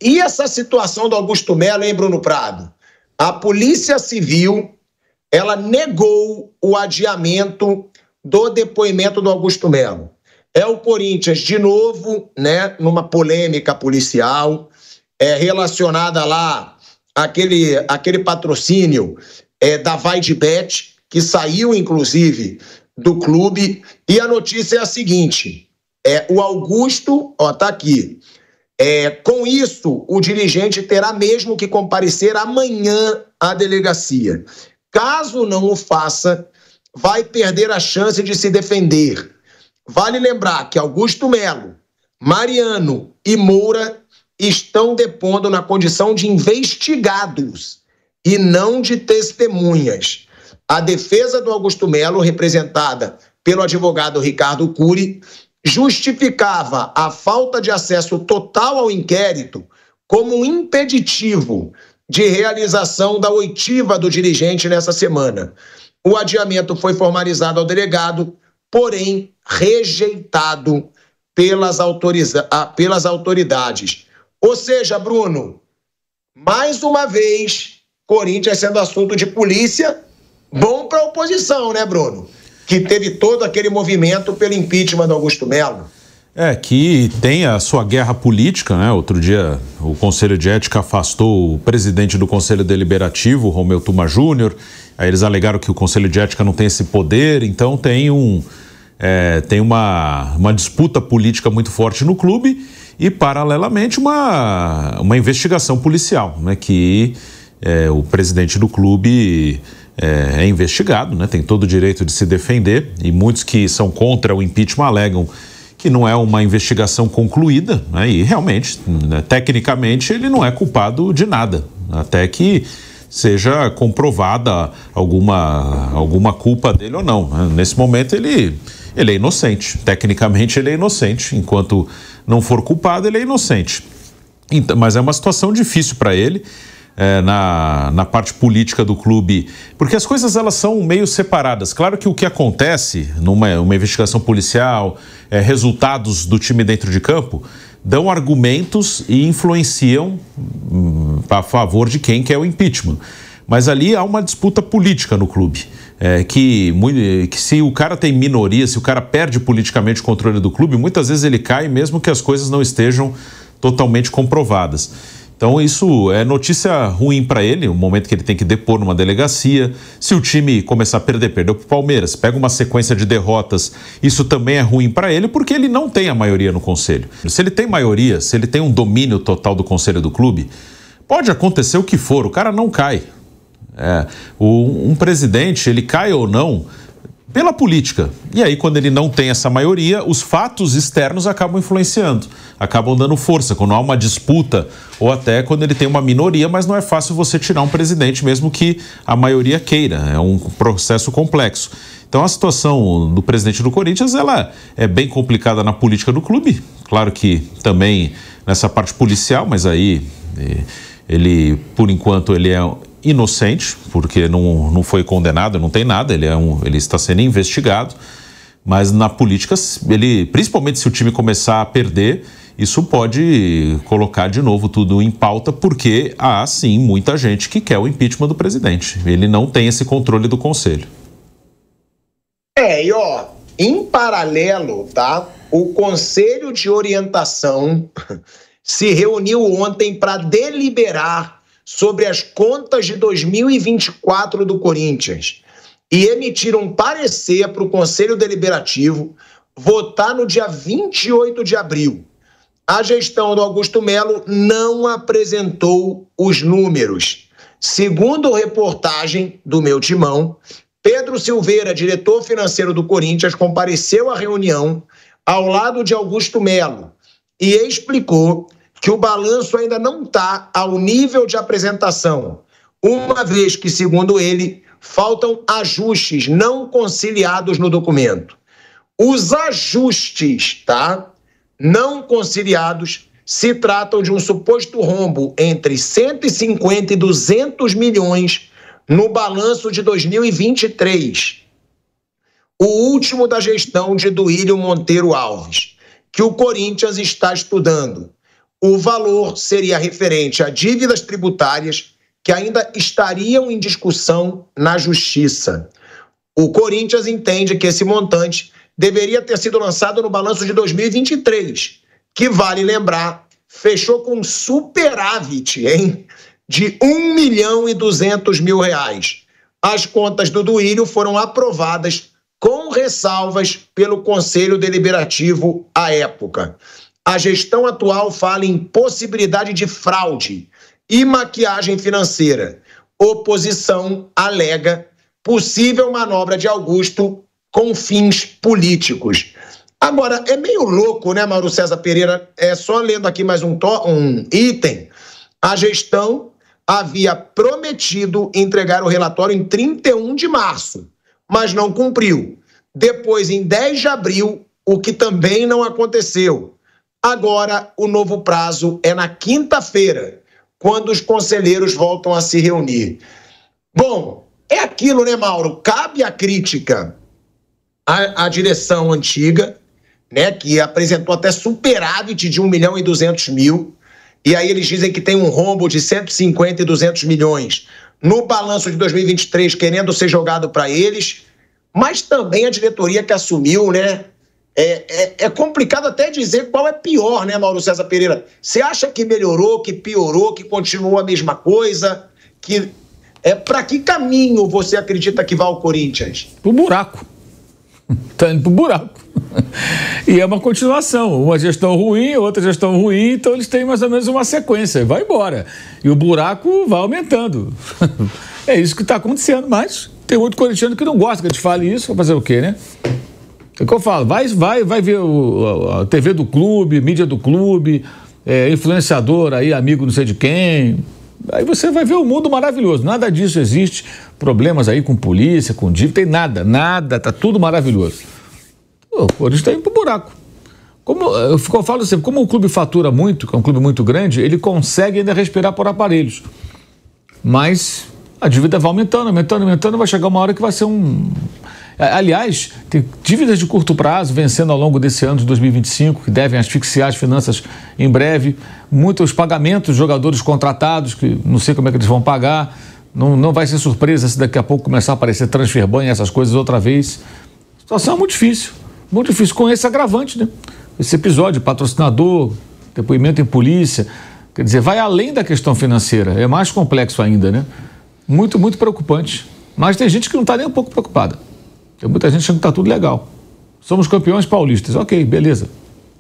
E essa situação do Augusto Melo, hein, Bruno Prado? A Polícia Civil, ela negou o adiamento do depoimento do Augusto Melo. É o Corinthians, de novo, né, numa polêmica policial, relacionada lá àquele patrocínio da Vai de Bet, que saiu, inclusive, do clube. E a notícia é a seguinte, o Augusto, tá aqui, com isso, o dirigente terá mesmo que comparecer amanhã à delegacia. Caso não o faça, vai perder a chance de se defender. Vale lembrar que Augusto Melo, Mariano e Moura estão depondo na condição de investigados e não de testemunhas. A defesa do Augusto Melo, representada pelo advogado Ricardo Cury, justificava a falta de acesso total ao inquérito como um impeditivo de realização da oitiva do dirigente nessa semana. O adiamento foi formalizado ao delegado, porém rejeitado pelas autoridades. Ou seja, Bruno, mais uma vez, Corinthians sendo assunto de polícia, bom para a oposição, né, Bruno? Que teve todo aquele movimento pelo impeachment do Augusto Melo. Que tem a sua guerra política, né? Outro dia o Conselho de Ética afastou o presidente do Conselho Deliberativo, Romeu Tuma Júnior. Aí eles alegaram que o Conselho de Ética não tem esse poder, então tem uma disputa política muito forte no clube e, paralelamente, uma investigação policial, né? Que o presidente do clube é investigado, né? Tem todo o direito de se defender e muitos que são contra o impeachment alegam que não é uma investigação concluída, né? E realmente, né, tecnicamente, ele não é culpado de nada, até que seja comprovada alguma culpa dele ou não. Nesse momento ele é inocente, tecnicamente ele é inocente, enquanto não for culpado ele é inocente. Então, mas é uma situação difícil para ele, na parte política do clube, porque as coisas elas são meio separadas. Claro que o que acontece numa investigação policial, resultados do time dentro de campo, dão argumentos e influenciam a favor de quem quer o impeachment. Mas ali há uma disputa política no clube, que se o cara tem minoria, se o cara perde politicamente o controle do clube, muitas vezes ele cai mesmo que as coisas não estejam totalmente comprovadas. Então isso é notícia ruim para ele, o momento que ele tem que depor numa delegacia. Se o time começar a perdeu para o Palmeiras, pega uma sequência de derrotas, isso também é ruim para ele porque ele não tem a maioria no conselho. Se ele tem maioria, se ele tem um domínio total do conselho do clube, pode acontecer o que for, o cara não cai. Um presidente, ele cai ou não pela política. E aí, quando ele não tem essa maioria, os fatos externos acabam influenciando, acabam dando força. Quando há uma disputa, ou até quando ele tem uma minoria, mas não é fácil você tirar um presidente, mesmo que a maioria queira. É um processo complexo. Então, a situação do presidente do Corinthians, ela é bem complicada na política do clube. Claro que também nessa parte policial, mas aí ele, por enquanto, ele é inocente, porque não foi condenado, não tem nada, ele está sendo investigado, mas na política, principalmente se o time começar a perder, isso pode colocar de novo tudo em pauta, porque há sim muita gente que quer o impeachment do presidente. Ele não tem esse controle do conselho. Em paralelo, tá? O Conselho de Orientação se reuniu ontem para deliberar sobre as contas de 2024 do Corinthians e emitir um parecer para o Conselho Deliberativo votar no dia 28 de abril. A gestão do Augusto Melo não apresentou os números. Segundo reportagem do meu timão, Pedro Silveira, diretor financeiro do Corinthians, compareceu à reunião ao lado de Augusto Melo e explicou que o balanço ainda não está ao nível de apresentação, uma vez que, segundo ele, faltam ajustes não conciliados no documento. Os ajustes, não conciliados, se tratam de um suposto rombo entre 150 e 200 milhões no balanço de 2023, o último da gestão de Duílio Monteiro Alves, que o Corinthians está estudando. o valor seria referente a dívidas tributárias que ainda estariam em discussão na Justiça. O Corinthians entende que esse montante deveria ter sido lançado no balanço de 2023, que, vale lembrar, fechou com superávit, hein, de R$1.200.000. As contas do Duílio foram aprovadas com ressalvas pelo Conselho Deliberativo à época. A gestão atual fala em possibilidade de fraude e maquiagem financeira. Oposição alega possível manobra de Augusto com fins políticos. Agora, é meio louco, né, Mauro César Pereira? Só lendo aqui mais um item. A gestão havia prometido entregar o relatório em 31 de março, mas não cumpriu. Depois, em 10 de abril, o que também não aconteceu. Agora, o novo prazo é na quinta-feira, quando os conselheiros voltam a se reunir. Bom, é aquilo, né, Mauro? Cabe a crítica à direção antiga, né, que apresentou até superávit de 1.200.000, e aí eles dizem que tem um rombo de 150 e 200 milhões no balanço de 2023, querendo ser jogado para eles, mas também a diretoria que assumiu, né? É complicado até dizer qual é pior, né, Mauro César Pereira? Você acha que melhorou, que piorou, que continuou a mesma coisa? Para que caminho você acredita que vai o Corinthians? Pro buraco. Tá indo pro buraco. E é uma continuação, uma gestão ruim, outra gestão ruim, então eles têm mais ou menos uma sequência, vai embora. E o buraco vai aumentando. É isso que está acontecendo, mas tem muito corintiano que não gosta que a gente fale isso, vai fazer o quê, né? É o que eu falo, vai ver a TV do clube, mídia do clube, influenciador aí, amigo não sei de quem. Aí você vai ver um mundo maravilhoso. Nada disso existe. Problemas aí com polícia, com dívida, tem nada, tá tudo maravilhoso. O Corinthians está indo pro buraco. Eu falo sempre, como o clube fatura muito, que é um clube muito grande, ele consegue ainda respirar por aparelhos. Mas a dívida vai aumentando, vai chegar uma hora que vai ser Aliás, tem dívidas de curto prazo vencendo ao longo desse ano de 2025, que devem asfixiar as finanças em breve. Muitos pagamentos de jogadores contratados, que não sei como é que eles vão pagar. Não vai ser surpresa se daqui a pouco começar a aparecer transfer ban e essas coisas outra vez. A situação é muito difícil com esse agravante, né? Esse episódio, patrocinador, depoimento em polícia, quer dizer, vai além da questão financeira, é mais complexo ainda, né? Muito, muito preocupante. Mas tem gente que não está nem um pouco preocupada. Tem muita gente achando que está tudo legal. Somos campeões paulistas. Ok, beleza.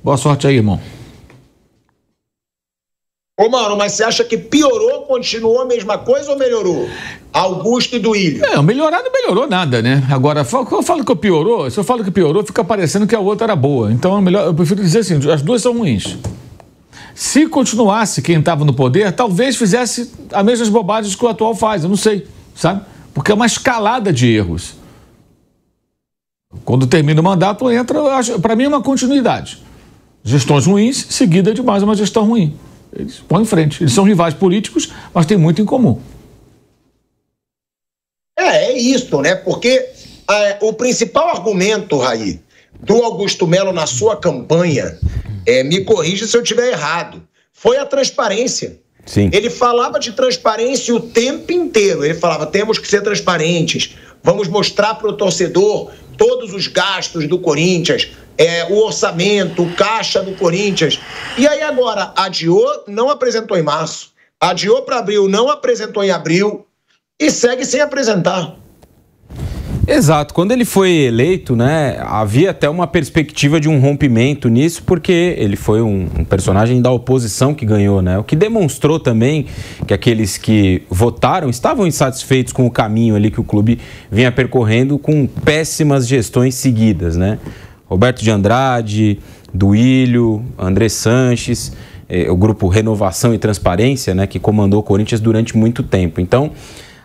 Boa sorte aí, irmão. Ô, Mauro, mas você acha que piorou, continuou a mesma coisa ou melhorou? Augusto e Duílio. Melhorar não melhorou nada, né? Agora, se eu falo que piorou, fica parecendo que a outra era boa. Então, eu prefiro dizer assim, as duas são ruins. Se continuasse quem estava no poder, talvez fizesse as mesmas bobagens que o atual faz, eu não sei, sabe? Porque é uma escalada de erros. Quando termina o mandato, entra, para mim é uma continuidade. Gestões ruins, seguida de mais uma gestão ruim. Eles vão em frente. Eles são rivais políticos, mas têm muito em comum. É isso, né? Porque o principal argumento, Raí, do Augusto Melo na sua campanha, me corrija se eu estiver errado, foi a transparência. Sim. Ele falava de transparência o tempo inteiro. Ele falava, temos que ser transparentes, vamos mostrar para o torcedor todos os gastos do Corinthians, o orçamento, o caixa do Corinthians. E aí agora, adiou, não apresentou em março, adiou para abril, não apresentou em abril e segue sem apresentar. Exato. Quando ele foi eleito, né, havia até uma perspectiva de um rompimento nisso, porque ele foi um personagem da oposição que ganhou, né? O que demonstrou também que aqueles que votaram estavam insatisfeitos com o caminho ali que o clube vinha percorrendo com péssimas gestões seguidas, né? Roberto de Andrade, Duílio, André Sanches, o grupo Renovação e Transparência, né, que comandou o Corinthians durante muito tempo. Então,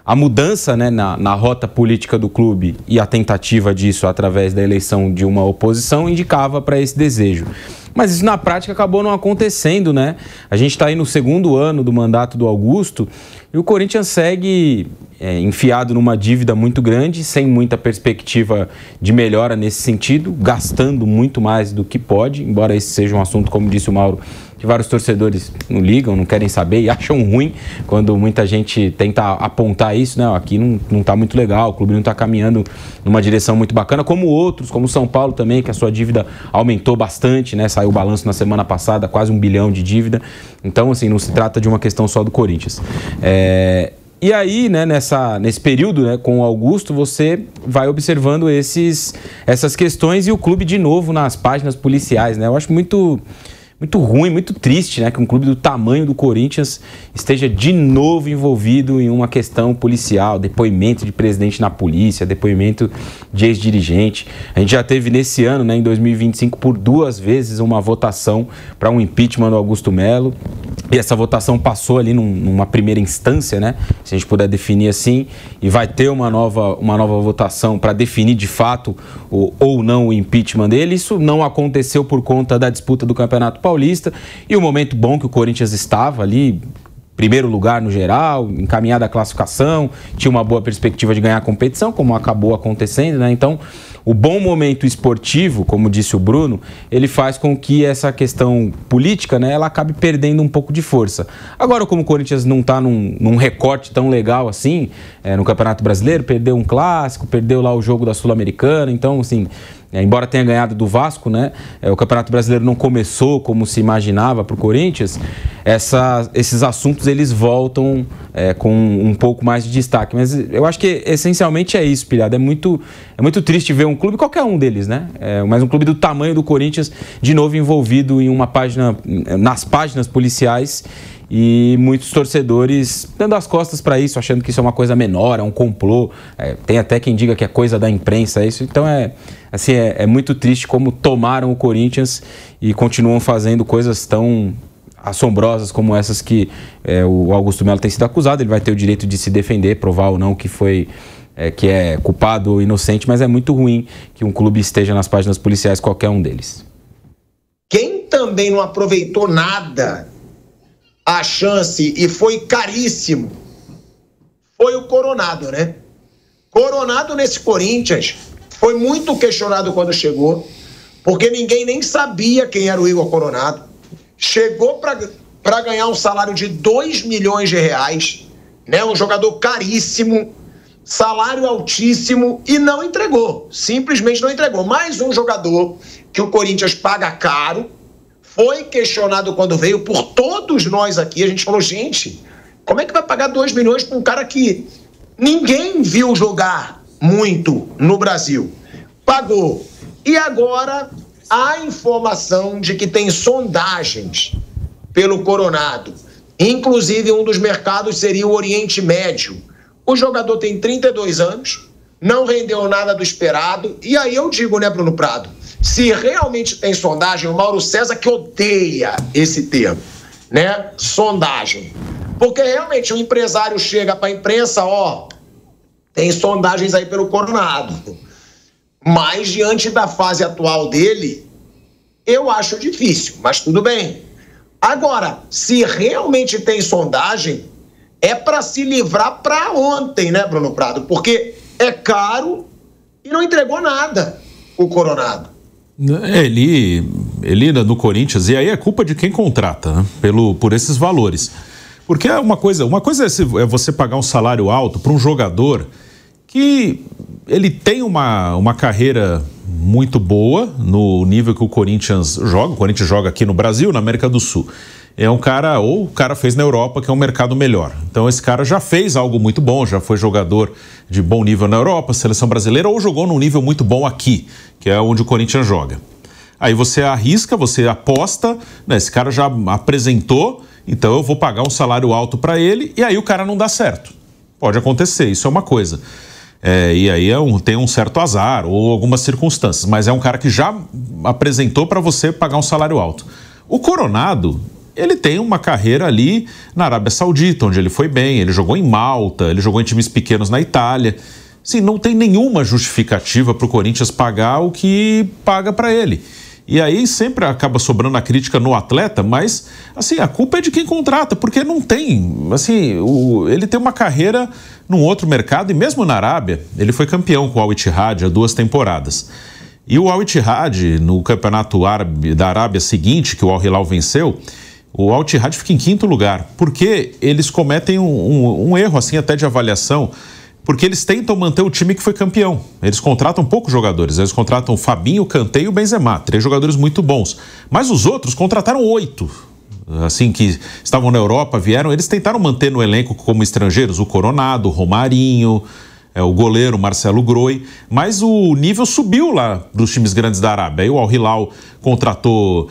a mudança, né, na rota política do clube e a tentativa disso através da eleição de uma oposição indicava para esse desejo. Mas isso na prática acabou não acontecendo, né? A gente está aí no segundo ano do mandato do Augusto e o Corinthians segue enfiado numa dívida muito grande, sem muita perspectiva de melhora nesse sentido, gastando muito mais do que pode, embora esse seja um assunto, como disse o Mauro, que vários torcedores não ligam, não querem saber e acham ruim quando muita gente tenta apontar isso, né? Aqui não está muito legal, o clube não está caminhando numa direção muito bacana, como outros, como o São Paulo também, que a sua dívida aumentou bastante, né? Saiu o balanço na semana passada, quase 1 bilhão de dívida. Então, assim, não se trata de uma questão só do Corinthians. E aí, né, nesse período, né, com o Augusto, você vai observando essas questões e o clube de novo nas páginas policiais, né? Eu acho muito ruim, muito triste, né, que um clube do tamanho do Corinthians esteja de novo envolvido em uma questão policial, depoimento de presidente na polícia, depoimento de ex-dirigente. A gente já teve nesse ano, né, em 2025, por 2 vezes uma votação para um impeachment do Augusto Melo. E essa votação passou ali numa primeira instância, né, se a gente puder definir assim, e vai ter uma nova votação para definir de fato ou não o impeachment dele. Isso não aconteceu por conta da disputa do Campeonato Paulista e o momento bom que o Corinthians estava ali, primeiro lugar no geral, encaminhado à classificação, tinha uma boa perspectiva de ganhar a competição, como acabou acontecendo, né? Então, o bom momento esportivo, como disse o Bruno, ele faz com que essa questão política, né, ela acabe perdendo um pouco de força. Agora, como o Corinthians não está num recorte tão legal assim, no Campeonato Brasileiro, perdeu um clássico, perdeu lá o jogo da Sul-Americana, então, assim, embora tenha ganhado do Vasco, né, o Campeonato Brasileiro não começou como se imaginava para o Corinthians, esses assuntos eles voltam com um pouco mais de destaque. Mas eu acho que essencialmente é isso, Pilhado. É muito triste ver um clube, qualquer um deles, né? Mas um clube do tamanho do Corinthians, de novo envolvido em nas páginas policiais, e muitos torcedores dando as costas para isso, achando que isso é uma coisa menor, é um complô. Tem até quem diga que é coisa da imprensa isso. Então é muito triste como tomaram o Corinthians e continuam fazendo coisas tão assombrosas como essas que o Augusto Melo tem sido acusado. Ele vai ter o direito de se defender, provar ou não que é culpado ou inocente, mas é muito ruim que um clube esteja nas páginas policiais, qualquer um deles. Quem também não aproveitou nada a chance e foi caríssimo foi o Coronado, né? Coronado nesse Corinthians foi muito questionado quando chegou, porque ninguém nem sabia quem era o Igor Coronado. Chegou para ganhar um salário de 2 milhões de reais, né? Um jogador caríssimo, salário altíssimo, e não entregou, simplesmente não entregou. Mais um jogador que o Corinthians paga caro, foi questionado quando veio por todos nós aqui. A gente falou, gente, como é que vai pagar 2 milhões para um cara que ninguém viu jogar muito no Brasil? Pagou. E agora há informação de que tem sondagens pelo Coronado. Inclusive, um dos mercados seria o Oriente Médio. O jogador tem 32 anos, não rendeu nada do esperado. E aí eu digo, né, Bruno Prado, se realmente tem sondagem, o Mauro César que odeia esse termo, né? Sondagem. Porque realmente o empresário chega para a imprensa, tem sondagens aí pelo Coronado. Mas diante da fase atual dele, eu acho difícil, mas tudo bem. Agora, se realmente tem sondagem, é para se livrar para ontem, né, Bruno Prado? Porque é caro e não entregou nada o Coronado. Ele no Corinthians, e aí é culpa de quem contrata, né? Por esses valores. Porque uma coisa é você pagar um salário alto para um jogador que ele tem uma carreira muito boa no nível que o Corinthians joga. O Corinthians joga aqui no Brasil, na América do Sul. O cara fez na Europa, que é um mercado melhor. Então esse cara já fez algo muito bom, já foi jogador de bom nível na Europa, seleção brasileira, ou jogou num nível muito bom aqui, que é onde o Corinthians joga. Aí você arrisca, você aposta, né? Esse cara já apresentou, então eu vou pagar um salário alto para ele, e aí o cara não dá certo. Pode acontecer, isso é uma coisa. E aí tem um certo azar ou algumas circunstâncias, mas é um cara que já apresentou para você pagar um salário alto. O Coronado, ele tem uma carreira ali na Arábia Saudita, onde ele foi bem, ele jogou em Malta, ele jogou em times pequenos na Itália. Sim, não tem nenhuma justificativa para o Corinthians pagar o que paga para ele. E aí sempre acaba sobrando a crítica no atleta, mas assim, a culpa é de quem contrata, porque não tem, assim, ele tem uma carreira num outro mercado, e mesmo na Arábia, ele foi campeão com o Al Ittihad há 2 temporadas. E o Al Ittihad, no campeonato árabe da Arábia seguinte, que o Al Hilal venceu, o Al Ittihad fica em 5º lugar, porque eles cometem um erro assim até de avaliação, porque eles tentam manter o time que foi campeão. Eles contratam poucos jogadores, eles contratam o Fabinho, o Kanté e o Benzema, 3 jogadores muito bons. Mas os outros contrataram 8, assim, que estavam na Europa, vieram, eles tentaram manter no elenco como estrangeiros o Coronado, o Romarinho, o goleiro Marcelo Groi, mas o nível subiu lá dos times grandes da Arábia. Aí o Al Hilal contratou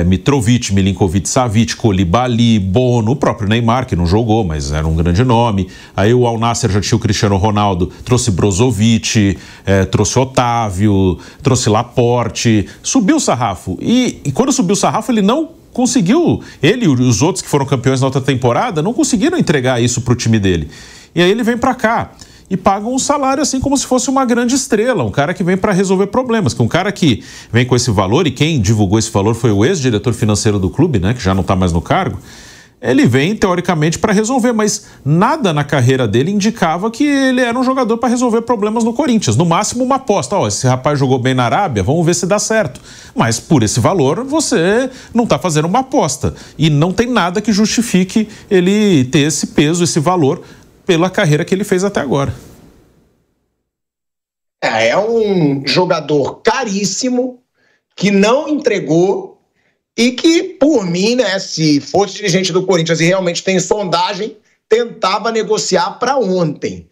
Mitrovic, Milinkovic-Savic, Koulibaly, Bono, o próprio Neymar, que não jogou, mas era um grande nome. Aí o Al Nassr já tinha o Cristiano Ronaldo, trouxe Brozovic, trouxe Otávio, trouxe Laporte, subiu o sarrafo. E quando subiu o sarrafo, ele não conseguiu, ele e os outros que foram campeões na outra temporada, não conseguiram entregar isso para o time dele. E aí ele vem para cá e pagam um salário assim como se fosse uma grande estrela, um cara que vem para resolver problemas, que um cara que vem com esse valor, e quem divulgou esse valor foi o ex-diretor financeiro do clube, né, que já não está mais no cargo. Ele vem, teoricamente, para resolver, mas nada na carreira dele indicava que ele era um jogador para resolver problemas no Corinthians. No máximo, uma aposta. Esse rapaz jogou bem na Arábia, vamos ver se dá certo. Mas, por esse valor, você não está fazendo uma aposta. E não tem nada que justifique ele ter esse peso, esse valor, pela carreira que ele fez até agora. É um jogador caríssimo, que não entregou e que, por mim, né, se fosse dirigente do Corinthians e realmente tem sondagem, tentava negociar para ontem.